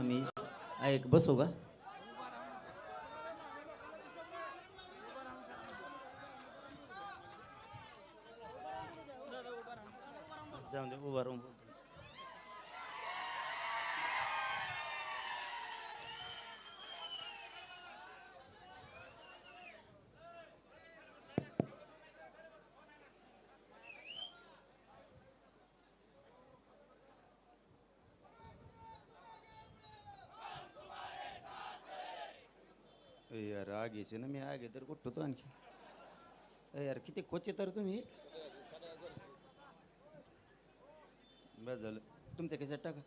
मी एक बसू का? जाऊन दे उभा राहून बोलतो. यार आग यायचे ना मी आगे तर कुठतो आणखी यार किती कोचे तर तुम्ही बस झालं तुमच्या कशात टाका.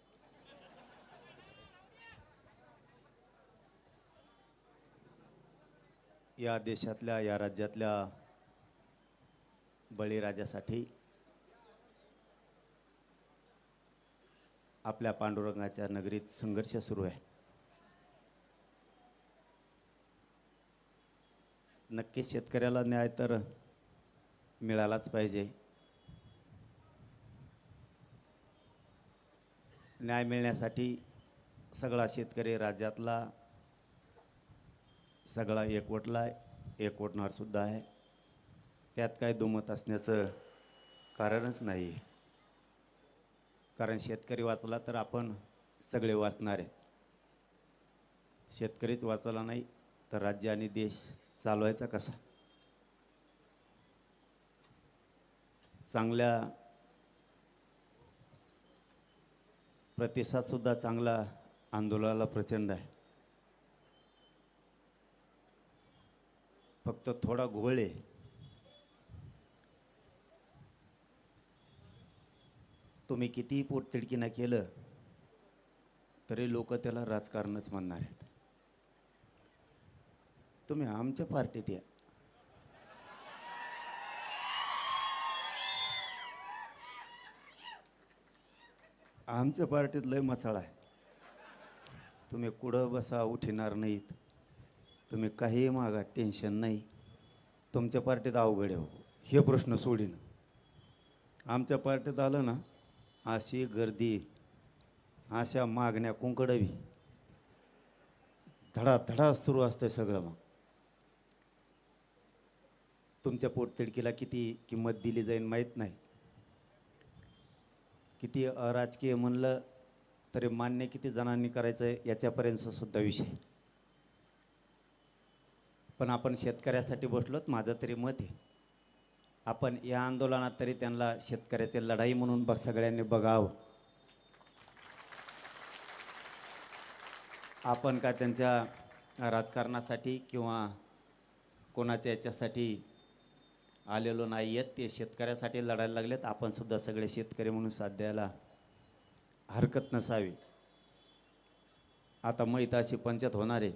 या देशातल्या या राज्यातल्या बळीराजासाठी आपल्या पांडुरंगाच्या नगरीत संघर्ष सुरू आहे. नक्की शेतकऱ्याला न्याय तर मिळालाच पाहिजे. न्याय मिळण्यासाठी सगळा शेतकरी राज्यातला सगळा एकवटला एकवटणार सुद्धा आहे. त्यात काय दुमत असण्याचं कारणच नाही. कारण शेतकरी वाचला तर आपण सगळे वाचणार आहेत. शेतकरीच वाचला नाही तर राज्य आणि देश चालवायचा कसा? चांगल्या प्रतिसाद सुद्धा चांगला आंदोलनाला प्रचंड आहे. फक्त थोडा घोळ आहे. तुम्ही कितीही पोटतिडकीनं केलं तरी लोक त्याला राजकारणच म्हणणार आहेत. तुम्ही आमच्या पार्टीत या. आमच्या पार्टीत लय मसाळा आहे. तुम्ही कुठं बसा उठणार नाहीत. तुम्ही काही मागा टेन्शन नाही. तुमच्या पार्टीत अवघड आहे हो हे प्रश्न सोडीन. आमच्या पार्टीत आलं ना अशी गर्दी अशा मागण्या कुंकडवी धडाधडा सुरू असतं सगळं. मग तुमच्या पोटतिडकीला किती किंमत दिली जाईल माहीत नाही. किती अराजकीय म्हणलं तरी मान्य किती जणांनी करायचं आहे याच्यापर्यंत सुद्धा विषय. पण आपण शेतकऱ्यासाठी बसलोत. माझं तरी मत आहे आपण या आंदोलनात तरी त्यांना शेतकऱ्याची लढाई म्हणून सगळ्यांनी बघावं. आपण का त्यांच्या राजकारणासाठी किंवा कोणाच्या याच्यासाठी आलेलो नाही आहेत. ते शेतकऱ्यासाठी लढायला लागलेत. आपण सुद्धा सगळे शेतकरी म्हणून साथ द्यायला हरकत नसावी. आता मैताशी पंचायत होणार आहे.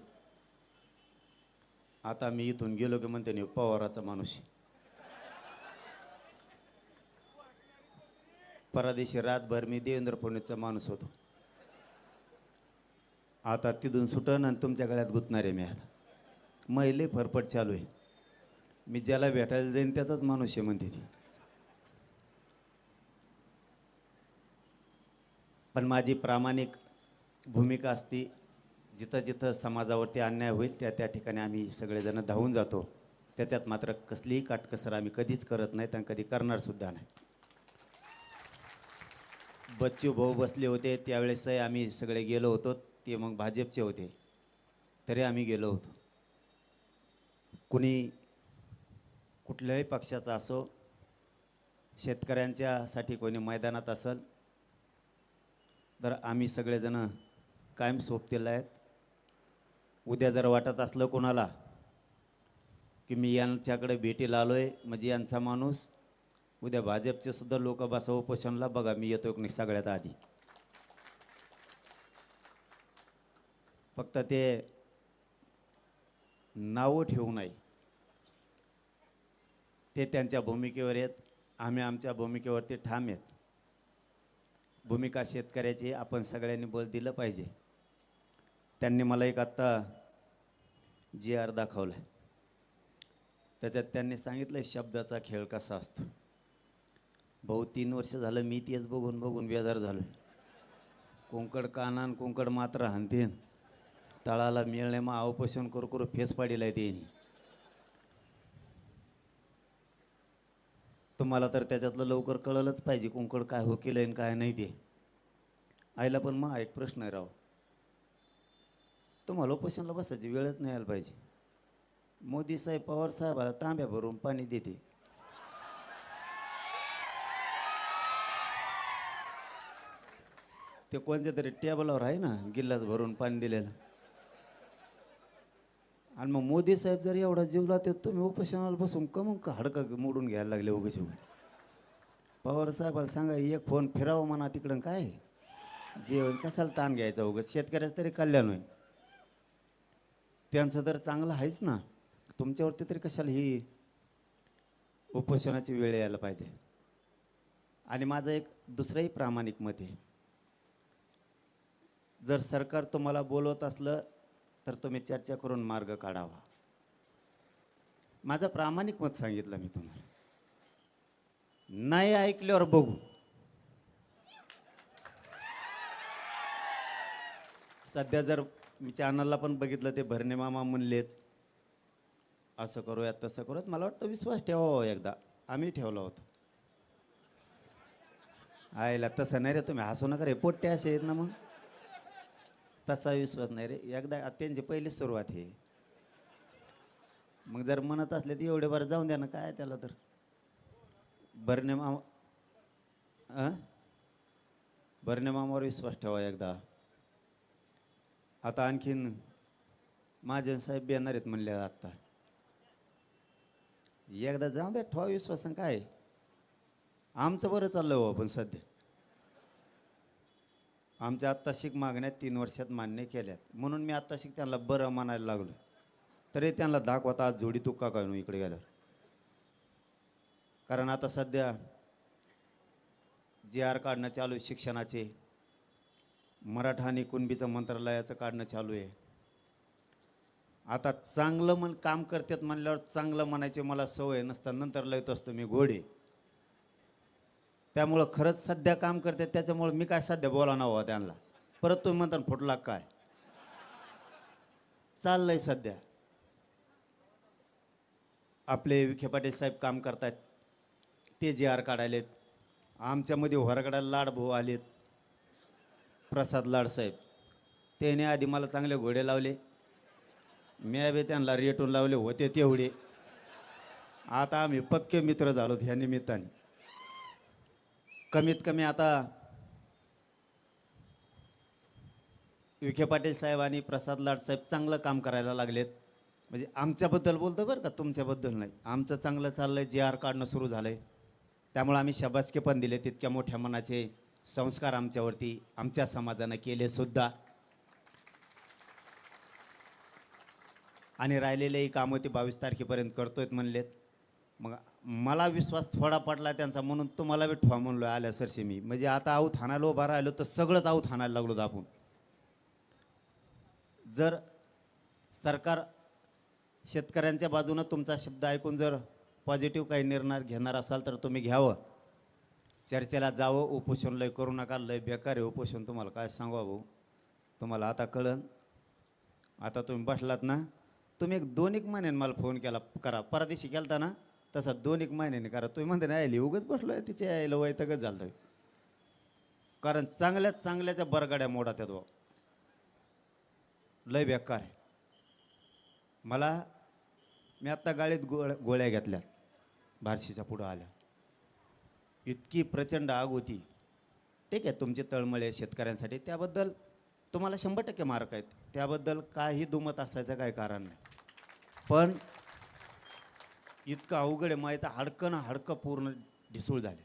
आता मी इथून गेलो की म्हणते नाही पवाराचा माणूस. परदेशी रातभर मी देवेंद्र फडणवीसचा माणूस होतो. आता तिथून सुटन आणि तुमच्या गळ्यात गुंतणार आहे मी. आता महिले फरफट चालू आहे. मी ज्याला भेटायला जाईन त्याचाच माणूस आहे म्हणते ती. पण माझी प्रामाणिक भूमिका असती. जिथं जिथं समाजावरती अन्याय होईल त्या त्या ठिकाणी आम्ही सगळेजण धावून जातो. त्याच्यात मात्र कसलीही काटकसर आम्ही कधीच करत नाहीत आणि कधी करणारसुद्धा नाही. बच्चू भाऊ बसले होते त्यावेळेसही आम्ही सगळे गेलो होतो. ते मग भाजपचे होते तरी आम्ही गेलो होतो. कुणी कुठल्याही पक्षाचा असो शेतकऱ्यांच्यासाठी कोणी मैदानात असेल तर आम्ही सगळेजण कायम सोबतीला आहेत. उद्या जर वाटत असलं कोणाला की मी यांच्याकडे भेटीला आलो आहे म्हणजे यांचा माणूस उद्या भाजपचे सुद्धा लोक बसा उपोषणला बघा मी येतो की नाही सगळ्यात आधी. फक्त ते नावं ठेवू नये. ते त्यांच्या भूमिकेवर आहेत. आम्ही आमच्या भूमिकेवरती ठाम आहेत. भूमिका शेतकऱ्याची आपण सगळ्यांनी बळ दिलं पाहिजे. त्यांनी मला एक आत्ता जी आर दाखवला आहे. त्याच्यात त्यांनी सांगितलं शब्दाचा खेळ कसा असतो. भाऊ 3 वर्ष झालं मी तेच बघून बघून बेजार झालो. कुंकड कानान कुंकड मात्र हानतीन तळाला मिळणे मग अवपोषण करू करू फेस पाडीला देईनी. तुम्हाला तर त्याच्यातलं लवकर कळलंच पाहिजे कुंकड काय हो केलं आणि काय नाही ते. आईला पण मग एक प्रश्न आहे राव, तुम्हाला उपोषणला बसायची वेळच नाही यायला पाहिजे. मोदी साहेब पवार साहेबाला तांब्या भरून पाणी देते. ते कोणत्या तरी टेबलावर आहे ना गिल्लास भरून पाणी दिलेलं. आणि मग मोदी साहेब जर एवढा जीव लावते तुम्ही उपोषणाला बसून मग हाडकं मोडून घ्यायला लागले उगाच. पवार साहेबाला सांगा एक फोन फिरावं म्हणा तिकडं, काय जेवण कशाला ताण घ्यायचा उगाच, शेतकऱ्याचं तरी कल्याण होईल. त्यांचं तर चांगलं आहेच ना, तुमच्यावरती तरी कशाला ही उपोषणाची वेळ यायला पाहिजे. आणि माझं एक दुसरंही प्रामाणिक मत आहे, जर सरकार तुम्हाला बोलवत असलं तर तुम्ही चर्चा करून मार्ग काढावा. माझं प्रामाणिक मत सांगितलं मी तुम्हाला. नाही ऐकल्यावर बघू. सध्या जर मी चॅनलला पण बघितलं ते भरणे मामा म्हणलेत असं करूयात तसं करूयात, मला वाटतं विश्वास ठेवावा एकदा. आम्ही ठेवला होता. आयला तसं नाही रे, तुम्ही हसू नका रे, पोट्टे असे आहेत ना. मग तसा विश्वास नाही रे, एकदा त्यांची पहिली सुरुवात आहे. मग जर म्हणत असले तर एवढे बरं जाऊन द्या ना, काय त्याला तर. भरणे मामा भरणे मामावर विश्वास ठेवा एकदा. आता आणखीन महाजन साहेब येणार आहेत म्हणले आत्ता, एकदा जाऊन द्या, ठेवा विश्वास. काय आमचं बरं चाललं हो, पण सध्या आमच्या आत्ताशिक मागण्यात 3 वर्षात मान्य केल्यात, म्हणून मी आत्ताशिक त्यांना बरं म्हणायला लागलो. तरी त्यांना दाखवता आज जोडी तुक्का काय इकडे गेल्यावर. कारण आता सध्या JR काढणं चालू आहे शिक्षणाचे, मराठा आणि कुणबीचं मंत्रालयाचं काढणं चालू आहे. आता चांगलं काम करतात म्हणल्यावर चांगलं म्हणायचे मला सवय नसतं, नंतर लयत असतो मी घोडे. त्यामुळं खरंच सध्या काम करतात, त्याच्यामुळं मी काय सध्या बोला नव्हा त्यांना. परत तुम्ही म्हणता फुटला काय चाललंय सध्या. आपले विखे पाटील साहेब काम करतात, ते JR काढायलेत. आमच्यामध्ये होरगडाला लाडभाऊ आलेत, प्रसाद लाड साहेब. त्याने आधी मला चांगले घोडे लावले, मी बी त्यांना रेटून लावले होते तेवढे. आता आम्ही पक्के मित्र झालो ह्या निमित्ताने. कमीत कमी आता विखे पाटील साहेब आणि प्रसाद लाड साहेब चांगलं काम करायला लागलेत. म्हणजे आमच्याबद्दल बोलतो बरं का, तुमच्याबद्दल नाही. आमचं चांगलं चाललंय, JR काढणं सुरू झालं आहे. त्यामुळं आम्ही शाबासकी पण दिले. तितक्या मोठ्या मनाचे संस्कार आमच्यावरती आमच्या समाजानं केले सुद्धा. आणि राहिलेलेही कामं ते 22 तारखेपर्यंत करतोयत म्हणलेत. मग मला विश्वास थोडा पडला त्यांचा, म्हणून तुम्हाला बी ठेवा म्हणलो आल्या सरशी मी. म्हणजे आता आऊत हाणायला उभा राहिलो तर सगळंच आऊत हाणायला लागलो आपण. जर सरकार शेतकऱ्यांच्या बाजूनं तुमचा शब्द ऐकून जर पॉझिटिव्ह काही निर्णय घेणार असाल तर तुम्ही घ्यावं, चर्चेला जावं. उपोषण लय करू नका, लय बेकार आहे उपोषण. तुम्हाला काय सांगू भाऊ, तुम्हाला आता कळन. आता तुम्ही बसलात ना, तुम्ही 2-1 महिन्याने मला फोन केला करा, परदेशी केलता ना तसा 2-1 महिन्याने करा. तुम्ही म्हणते नाही उगच बसलो आहे, तिच्या यायला वैतकच झालं. कारण चांगल्याच चांगल्याच्या बरगाड्या मोडा त्या दो, लय बेकार आहे. मी आत्ता गाडीत गोळ्या घेतल्यात बार्शीच्या पुढं आल्या, इतकी प्रचंड आग होती. ठीक आहे तुमचे तळमळे शेतकऱ्यांसाठी, त्याबद्दल तुम्हाला 100% मार्क आहेत, त्याबद्दल काही दुमत असायचं काही कारण नाही. पण इतकं अवघड आहे, माहीत हाडकं ना हाडकं पूर्ण ढिसूळ झाले.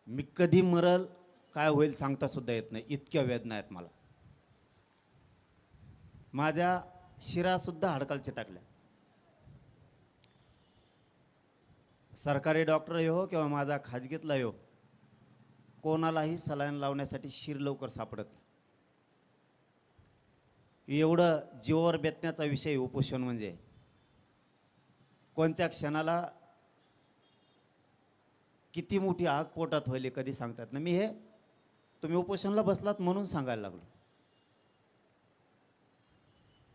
मी कधी मरल काय होईल सांगता सुद्धा येत नाही, इतक्या वेदना आहेत मला. माझ्या शिरासुद्धा हाडकालचे टाकल्या. सरकारी डॉक्टर हो किंवा माझा खाजगीतला हो, कोणालाही सलाईन लावण्यासाठी शिर लवकर सापडत नाही. एवढं जीवावर बेतण्याचा विषय उपोषण म्हणजे. कोणत्या क्षणाला किती मोठी आग पोटात होईल कधी सांगतात ना. मी हे तुम्ही उपोषणला बसलात म्हणून सांगायला लागलो.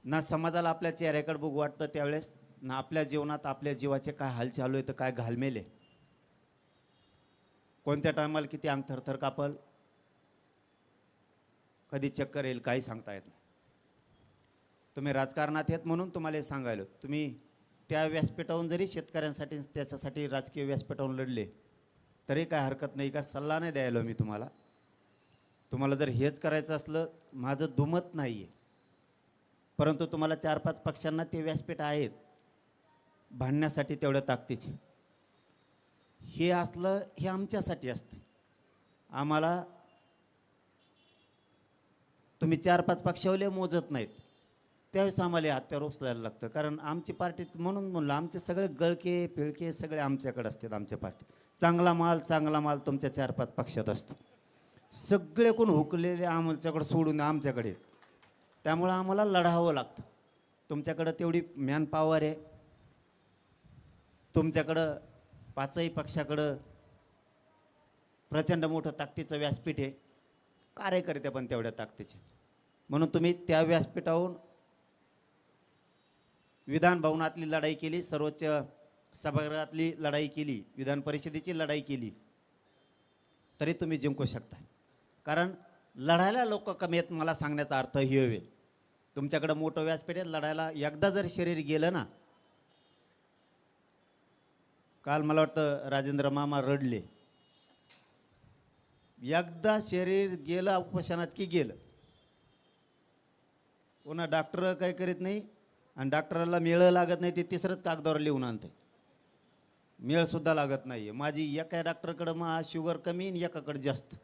ना समाजाला आपल्या चेहऱ्याकडे बघू वाटतं त्यावेळेस, ना आपल्या जीवनात आपल्या जीवाचे काय हाल चालू आहे तर काय घालमेले, कोणत्या टायमाला किती अंग थरथर कापल, कधी चक्कर येईल काही सांगता येत नाही. तुम्ही राजकारणात येत म्हणून तुम्हाला हे सांगायलो. तुम्ही त्या व्यासपीठावरून जरी शेतकऱ्यांसाठी त्याच्यासाठी राजकीय व्यासपीठावरून लढले तरी काय हरकत नाही. का सल्ला नाही द्यायला मी तुम्हाला. तुम्हाला जर हेच करायचं असलं, माझं दुमत नाही आहे, परंतु तुम्हाला 4-5 पक्षांना ते व्यासपीठ आहेत भांडण्यासाठी तेवढ्या ताकदीचे. हे असलं हे आमच्यासाठी असतं. आम्हाला तुम्ही 4-5 पक्षावले मोजत नाहीत, त्यावेळेस आम्हाला हत्यार उपसायला लागतं. कारण आमची पार्टी म्हणून म्हणलं, आमचे सगळे गळके पिळके सगळे आमच्याकडे असतात. आमच्या पार्टी चांगला माल तुमच्या 4-5 पक्षात असतो. सगळे कोण हुकलेले आमच्याकडे सोडून आमच्याकडे. त्यामुळं आम्हाला लढावं लागतं. तुमच्याकडं तेवढी मॅन पॉवर आहे, तुमच्याकडं 5ही पक्षाकडं प्रचंड मोठं ताकदीचं व्यासपीठ आहे, कार्यकर्ते पण तेवढ्या ताकदीचे. म्हणून तुम्ही त्या व्यासपीठावरून विधान भवनातली लढाई केली, सर्वोच्च सभागृहातली लढाई केली, विधान परिषदेची लढाई केली, तरी तुम्ही जिंकू शकता. कारण लढायला लोक कमी आहेत, मला सांगण्याचा अर्थ ही हवे. तुमच्याकडं मोठं व्यासपीठ आहे, लढायला एकदा जर शरीर गेलं ना, काल मला वाटतं राजेंद्र मामा रडले, एकदा शरीर गेलं उपोषणात की गेलं. पुन्हा डॉक्टर काही करीत नाही आणि डॉक्टराला मेळ लागत नाही, ते तिसरंच कागदावर लिहून आणते. मेळसुद्धा लागत नाही आहे. माझी एका डॉक्टरकडं मग शुगर कमी आणि एकाकडे जास्त,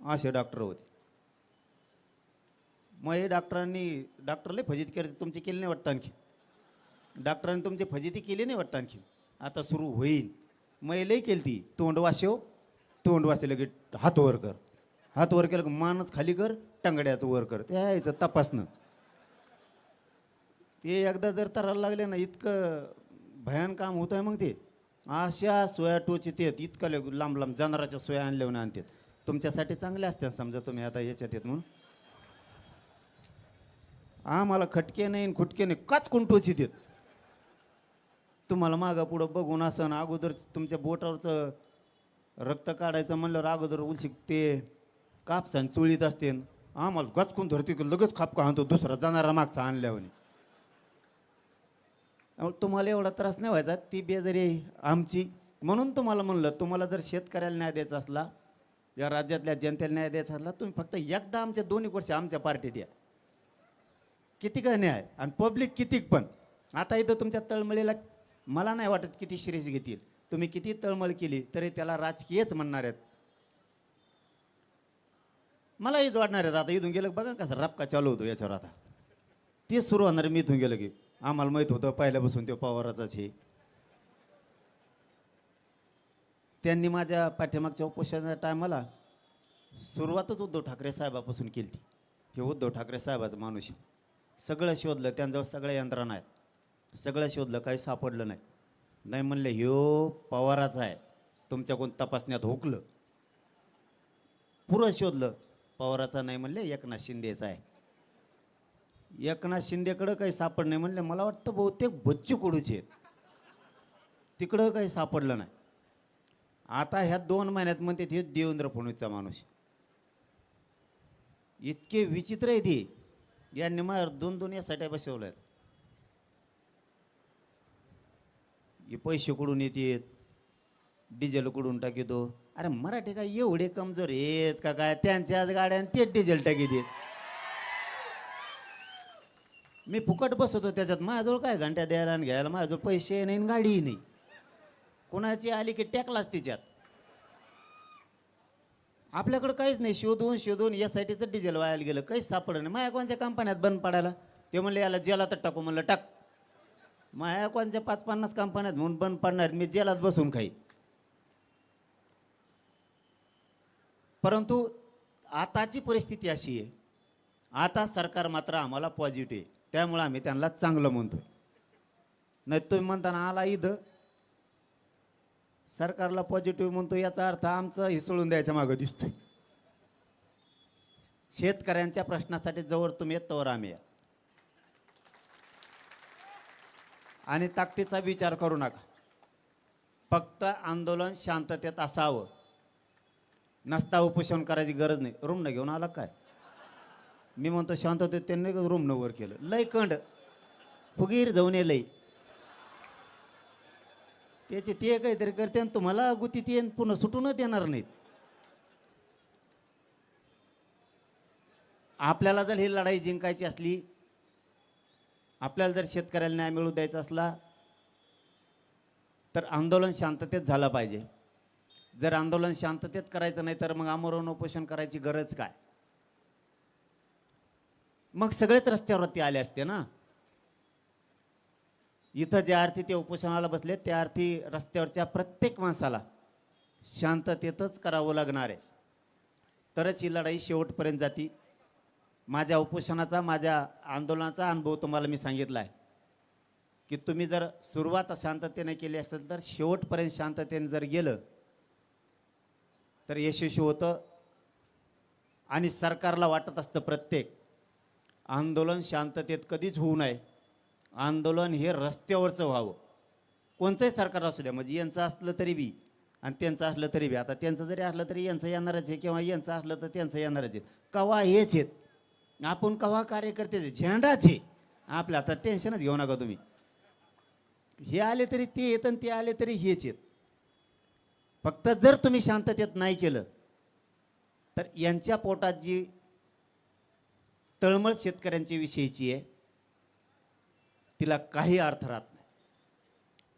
असे डॉक्टर होते. मग हे डॉक्टरला फजिती करते. तुमची केली नाही वाटतं आणखी, डॉक्टरांनी तुमची फजिती केली नाही वाटतं आणखी, आता सुरू होईल. मग लई केली ती, तोंड वासे लगे हात वर कर, हात वर केलं मानच खाली कर, टंगड्याचं वर कर, ते यायचं तपासणं. ते एकदा जर तरायला लागले ना, इतकं भयान काम होतं आहे. मग ते अशा सोया टोचित येत, इतकं लांब लांब जनावराच्या सोया आणल्यावर आणतात. तुमच्यासाठी चांगले असतात समजा, तुम्ही आता याच्यात येत म्हणून. आम्हाला खटके नाही खुटके नाही, काचकून टोचित येत. तुम्हाला मागं पुढं बघून असं ना, अगोदर तुमच्या बोटावरचं रक्त काढायचं म्हणल्यावर अगोदर उलशिक ते कापसान चुळीत असते, आम्हाला गचकून धरते की लगेच खापका आणतो दुसरा जाणारा मागचा आणल्यावर. तुम्हाला एवढा त्रास नाही व्हायचा, ती बेजारी आमची. म्हणून तुम्हाला म्हणलं, तुम्हाला जर शेतकऱ्याला न्याय द्यायचा असला, या राज्यातल्या जनतेला न्याय द्यायचा असला, तुम्ही फक्त एकदा आमच्या 2 वर्ष आमच्या पार्टीत द्या, किती काय न्याय आणि पब्लिक कितीक पण. आता इथं तुमच्या तळमळीला मला नाही वाटत किती शिरीष घेतील. तुम्ही किती तळमळ केली तरी त्याला राजकीयच म्हणणार आहेत. मलाही वाटणार आहेत. आता इथून गेलं बघा कसं रपका चालू होतो याच्यावर, आता तेच सुरू होणार. मी इथून गेलं की आम्हाला माहीत होतं पहिल्यापासून तो पवाराचाच हे. त्यांनी माझ्या पाठीमागच्या उपोषणाच्या टायमाला सुरुवातच उद्धव ठाकरे साहेबापासून केली. हे उद्धव ठाकरे साहेबाचं माणूस सगळं शोधलं, त्यांच्यावर सगळ्या यंत्रणा आहेत, सगळं शोधलं, काही सापडलं नाही. नाही म्हणले ह्यो पवाराचा आहे, तुमच्याकडून तपासण्यात हुकलं. पुरं शोधलं, पवाराचा नाही म्हणले, एकनाथ शिंदेचा आहे. एकनाथ शिंदेकडं काही सापड नाही म्हणले. मला वाटतं बहुतेक बच्चू कडूचे आहेत, तिकडं काही सापडलं नाही. आता ह्या 2 महिन्यात म्हणते हे देवेंद्र फडणवीसचा माणूस. इतके विचित्र आहे ते. यांनी मला 2-2 यासाठी बसवलं आहेत. हे पैसे कुठून येतात, डिझेल कुठून टाकीतो. अरे मराठी काय एवढे कमजोर आहेत का काय, त्यांच्याच गाड्यान तेच डिझेल टाकी देत. मी फुकट बसवतो त्याच्यात, माझ्याजवळ काय घंट्या द्यायला आणि घ्यायला, माझ्याजवळ पैसे नाही गाडीही नाही. कोणाची आली की टॅकलाच तिच्यात. आपल्याकडं काहीच नाही, शोधून यासाठीचं डिझेल वायाला गेलं, काहीच सापडलं नाही. माझ्या कोणत्या कंपन्यात बंद पडायला, ते म्हणले याला जेलात टाकू. म्हणलं टाक. माझ्या कोणत्या 5-50 कंपन्यात म्हणून बंद पडणार, मी जेलात बसून खाई. परंतु आताची परिस्थिती अशी आहे, आता सरकार मात्र आम्हाला पॉझिटिव्ह आहे, त्यामुळं आम्ही त्यांना चांगलं म्हणतोय. नाही तुम्ही म्हणताना आला इथं सरकारला पॉझिटिव्ह म्हणतो, याचा अर्थ आमचं हिसळून द्यायच्या मागं दिसतोय. शेतकऱ्यांच्या प्रश्नासाठी जवळ तुम्ही येत तोवर आम्ही आहे. आणि ताकदीचा विचार करू नका. फक्त आंदोलन शांततेत असावं. नसता उपोषण करायची गरज नाही. रूम न घेऊन आला काय? मी म्हणतो शांततेत त्यांनी रूम न वर केलं. लय कंड फुगीर जाऊन लय त्याचे ते काहीतरी करते आणि तुम्हाला गुतीत येऊन पुन्हा सुटूनच देणार नाहीत. आपल्याला जर ही लढाई जिंकायची असली, आपल्याला जर शेतकऱ्याला न्याय मिळवून द्यायचा असला, तर आंदोलन शांततेत झालं पाहिजे. जर आंदोलन शांततेत करायचं नाही तर मग आमरण उपोषण करायची गरज काय? मग सगळेच रस्त्यावरती आले असते ना. इथं ज्या अर्थी ते उपोषणाला बसले त्या अर्थी रस्त्यावरच्या प्रत्येक माणसाला शांततेतच करावं लागणार आहे. तरच ही लढाई शेवटपर्यंत जाती. माझ्या उपोषणाचा, माझ्या आंदोलनाचा अनुभव तुम्हाला मी सांगितला आहे की तुम्ही जर सुरुवात शांततेने केली असेल तर शेवटपर्यंत शांततेने जर गेलं तर यशस्वी होतं. आणि सरकारला वाटत असतं प्रत्येक आंदोलन शांततेत कधीच होऊ नये. आंदोलन हे रस्त्यावरचं व्हावं. कोणचंही सरकार असू द्या, म्हणजे यांचं असलं तरी बी आणि त्यांचं असलं तरी बी. आता त्यांचं जरी असलं तरी यांचं येणारच आहे किंवा यांचं असलं तर त्यांचं येणारच आहे. कवा हेच आहेत. आपण कवा कार्यकर्ते झेंडाच आहे आपल्या. आता टेन्शनच घेऊ नका तुम्ही. हे आले तरी ते येत आणि ते आले तरी हेच आहेत. फक्त जर तुम्ही शांततेत नाही केलं तर यांच्या पोटात जी तळमळ शेतकऱ्यांच्या विषयीची आहे तिला काही अर्थ राहत नाही.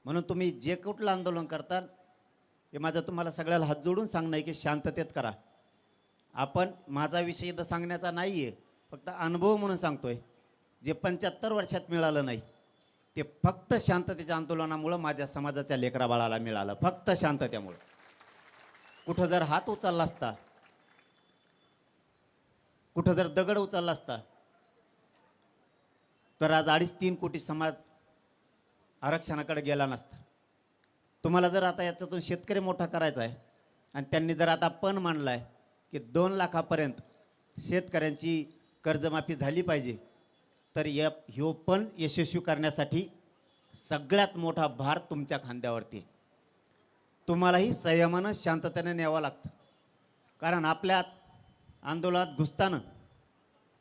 म्हणून तुम्ही जे कुठलं आंदोलन करताल हे माझं तुम्हाला सगळ्याला हात जोडून सांगणं आहे की शांततेत करा. आपण माझा विषय इथं सांगण्याचा नाही आहे, फक्त अनुभव म्हणून सांगतोय. जे 75 वर्षात मिळालं नाही ते फक्त शांततेच्या आंदोलनामुळं माझ्या समाजाच्या लेकराबाळाला मिळालं. फक्त शांततेमुळं. कुठं जर हात उचलला असता, कुठं जर दगड उचलला असता तर आज 2.5-3 कोटी समाज आरक्षणाकडे गेला नसता. तुम्हाला जर आता याच्यातून शेतकरी मोठा करायचा आहे आणि त्यांनी जर आता पण मांडला आहे की 2 लाखापर्यंत शेतकऱ्यांची कर्जमाफी झाली पाहिजे, तर ह्यो पण यशस्वी करण्यासाठी सगळ्यात मोठा भार तुमच्या खांद्यावरती. तुम्हालाही संयमानं शांततेने न्यावं लागतं. कारण आपल्या आंदोलनात घुसताना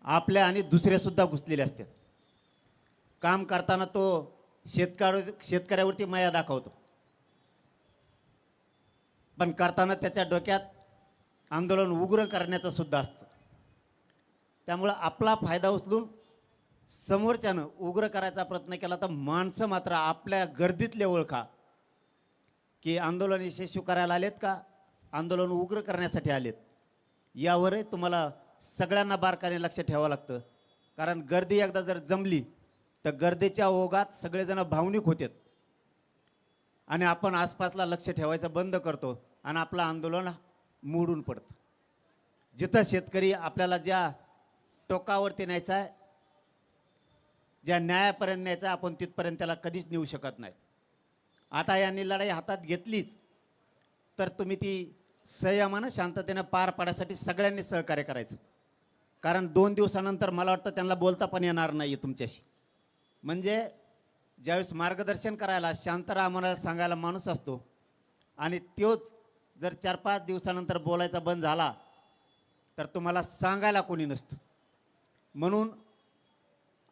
आपल्या आणि दुसरेसुद्धा घुसलेले असतात. काम करताना तो शेतकऱ्यावरती माया दाखवतो, पण करताना त्याच्या डोक्यात आंदोलन उग्र करण्याचं सुद्धा असतं. त्यामुळं आपला फायदा उचलून समोरच्यानं उग्र करायचा प्रयत्न केला तर माणसं मात्र आपल्या गर्दीतले ओळखा की आंदोलन यशस्वी करायला आलेत का आंदोलन उग्र करण्यासाठी आलेत. यावरही तुम्हाला सगळ्यांना बारकाईने लक्ष ठेवावं लागतं. कारण गर्दी एकदा जर जमली तर गर्दीच्या ओघात सगळेजण भावनिक होतात आणि आपण आसपासला लक्ष ठेवायचं बंद करतो आणि आपलं आंदोलन मोडून पडतं. जिथं शेतकरी आपल्याला ज्या टोकावरती न्यायचा आहे, ज्या न्यायापर्यंत न्यायचा आहे, आपण तिथपर्यंत त्याला कधीच नेऊ शकत नाही. आता यांनी लढाई हातात घेतलीच तर तुम्ही ती संयमानं शांततेनं पार पाडण्यासाठी सगळ्यांनी सहकार्य करायचं. कारण 2 दिवसानंतर मला वाटतं त्यांना बोलता पण येणार नाही तुमच्याशी. म्हणजे ज्यावेळेस मार्गदर्शन करायला शांत राहा म्हणायला सांगायला माणूस असतो आणि तोच जर 4-5 दिवसानंतर बोलायचा बंद झाला तर तुम्हाला सांगायला कोणी नसतं. म्हणून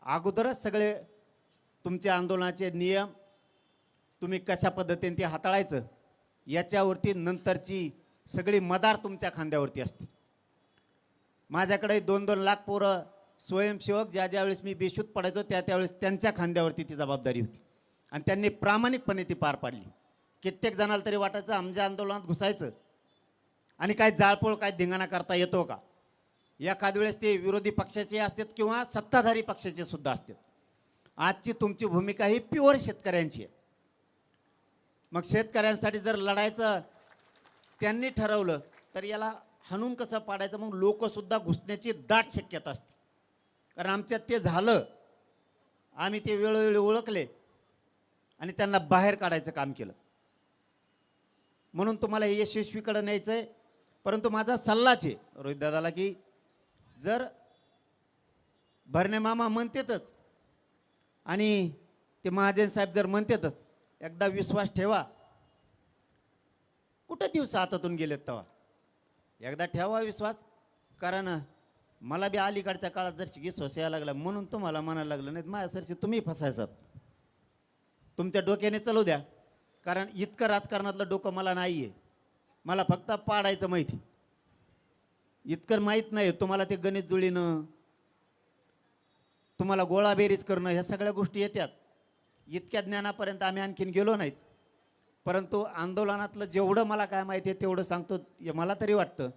अगोदरच सगळे तुमचे आंदोलनाचे नियम तुम्ही कशा पद्धतीने ते हाताळायचं याच्यावरती नंतरची सगळी मदार तुमच्या खांद्यावरती असते. माझ्याकडे 2-2 लाख पोरं स्वयंसेवक ज्यावेळेस मी बेशुद्ध पडायचो त्यावेळेस त्यांच्या खांद्यावरती ती जबाबदारी होती आणि त्यांनी प्रामाणिकपणे ती पार पाडली. कित्येक जणाला तरी वाटायचं आमच्या आंदोलनात घुसायचं आणि काय जाळपोळ काय धिंगाणा करता येतो का. एखाद वेळेस ते विरोधी पक्षाचे असतात किंवा सत्ताधारी पक्षाचे सुद्धा असतात. आजची तुमची भूमिका ही प्युअर शेतकऱ्यांची आहे. मग शेतकऱ्यांसाठी जर लढायचं त्यांनी ठरवलं तर याला हाणून कसं पाडायचं, मग लोकसुद्धा घुसण्याची दाट शक्यता असते. कारण आमच्यात ते झालं, आम्ही ते वेळोवेळी ओळखले आणि त्यांना बाहेर काढायचं काम केलं. म्हणून तुम्हाला हे यशस्वीकडे न्यायचं आहे. परंतु माझा सल्लाच आहे रोहितदादाला की जर भरणे मामा म्हणतेतच आणि ते महाजन साहेब जर म्हणतेतच, एकदा विश्वास ठेवा. कुठं दिवस हातातून गेलेत तेव्हा एकदा ठेवा विश्वास. कारण मला बी अलीकडच्या काळात जर विश्वास यायला लागला म्हणून तुम्हाला म्हणायला लागलं, नाही माझ्यासारखी तुम्ही फसायचात. तुमच्या डोक्याने चालू द्या, कारण इतकं राजकारणातलं डोकं मला नाही आहे. मला फक्त पाडायचं माहिती, इतकं माहीत नाही. तुम्हाला ते गणित जुळीनं, तुम्हाला गोळाबेरीज करणं, ह्या सगळ्या गोष्टी येतात. इतक्या ज्ञानापर्यंत आम्ही आणखीन गेलो नाहीत. परंतु आंदोलनातलं जेवढं मला काय माहिती आहे तेवढं सांगतो. मला तरी वाटतं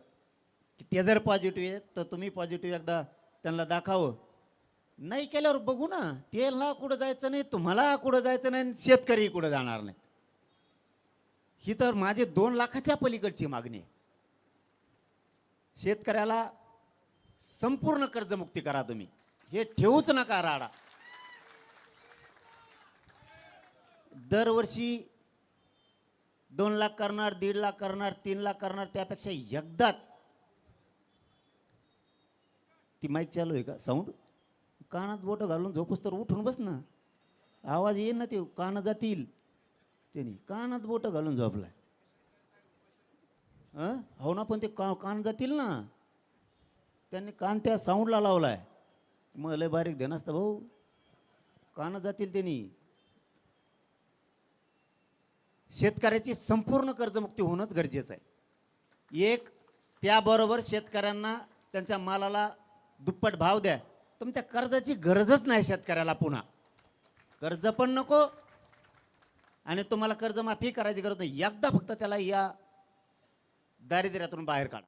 की ते जर पॉझिटिव्ह आहे तर तुम्ही पॉझिटिव्ह एकदा त्यांना दाखवावं. नाही केल्यावर बघू ना, तेला कुठं जायचं नाही, तुम्हाला कुठं जायचं नाही, शेतकरी कुठं जाणार नाही. ही तर माझे 2 लाखाच्या पलीकडची मागणी आहे. शेतकऱ्याला संपूर्ण कर्जमुक्ती करा तुम्ही, हे ठेवूच नका राडा. दरवर्षी 2 लाख करणार, 1.5 लाख करणार, 3 लाख करणार, त्यापेक्षा एकदाच. ती माईक चालू आहे का? साऊंड कानात बोटं घालून झोपूस तर उठून बस ना, आवाज येईल ना, ते कान जातील. त्यांनी कानात बोटं घालून झोपलाय. हो ना, पण ते कान जातील ना. त्यांनी कान त्या साऊंडला लावलाय. मग लय बारीक ध्यान असतं भाऊ, कान जातील त्यांनी. शेतकऱ्याची संपूर्ण कर्जमुक्ती होणंच गरजेचं आहे. एक, त्याबरोबर शेतकऱ्यांना त्यांच्या मालाला दुप्पट भाव द्या. तुमच्या कर्जाची गरजच नाही शेतकऱ्याला, पुन्हा कर्ज पण नको आणि तुम्हाला कर्जमाफी करायची गरज नाही. एकदा फक्त त्याला या दारिद्र्यातून बाहेर काढा.